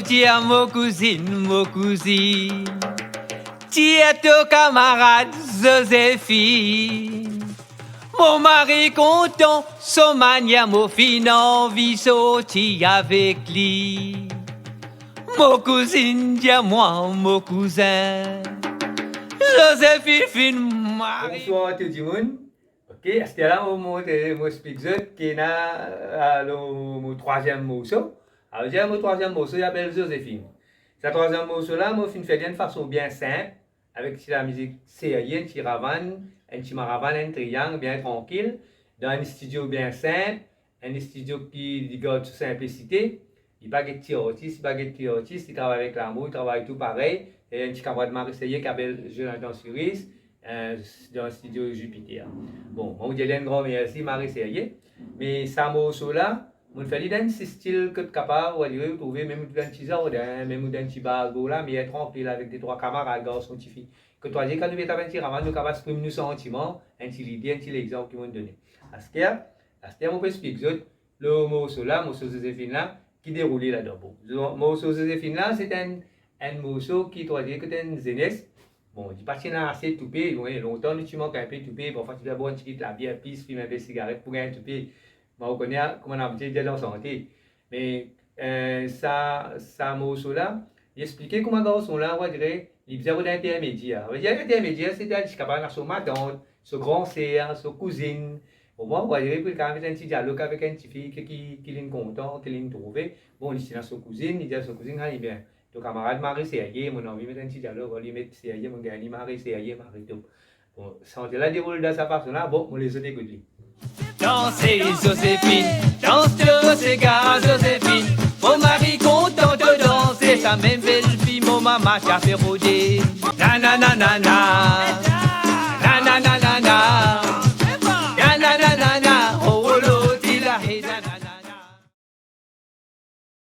dis à mon cousine, tu es ton camarade Joséphine. Mon mari content, son manière, mon fin envie sortir avec lui. Mon cousine, dis à moi, mon cousin, Joséphine, mari. Bonsoir tout le monde. Ok, c'était là mon speak qui est le troisième morceau. Alors, mon troisième morceau, il s'appelle Joséphine. Ce troisième morceau-là, moi, je fais d'une façon bien simple, avec la musique sérieux, un petit ravane, un petit maravane, un triangle bien tranquille, dans un studio bien simple, un studio qui garde sa simplicité. Il n'y a pas de petit artiste, il travaille avec l'amour, il travaille tout pareil. Et un petit camarade marseillais qui s'appelle Jonathan Suris, dans le studio Jupiter. Bon, on vous dit un grand merci, Marie Sérieux. Mais ça morceau-là, on fait dans ce style que tu es capable de trouver, même dans un petit jardin, même dans un petit bar, là, mais être tranquille avec des trois camarades, garçons, petits filles. Que toi, quand nous mettons un petit ramal, nous sommes capables d'exprimer nos sentiments, un petit idée, un petit exemple qu'ils vont donner. À ce qu'il on peut expliquer le morceau-là, le morceau Joséphine-là, qui déroule là-dedans. Bon, le morceau Joséphine-là, c'est un morceau qui, toi, dit que c'est une jeunesse. Bon, il passe assez toupé, longtemps, tu manques un peu toupé, bon, tu dois boire un petit peu de la bière, puis fumer un peu de cigarette pour gagner un toupé. Bon, on connaît comment on a dit dans la santé. Mais ça morceau-là, il expliquait comment garçon-là, on dirait, il faisait un intermédiaire. L'intermédiaire, c'était capable de son madame, son grand-sœur, son cousine. Au moins, on va dire, quand même, un petit dialogue avec un petit fille qui est content, qui est trouvé. Bon, il dit à son cousine, il dit à son cousine, ah, bien. Ton camarade Marie Sérieux, mon envie de mettre un petit dialogue, on lui met Sérieux, mon gars, Marie Sérieux, Marie tout. Bon, santé là déroule dans sa façon-là, bon, on les a écoutés. Dansez Joséphine, danse ces gars Joséphine. Mon mari content de danser, sa même belle fille, mon maman t'a fait rôder. Na na na na na.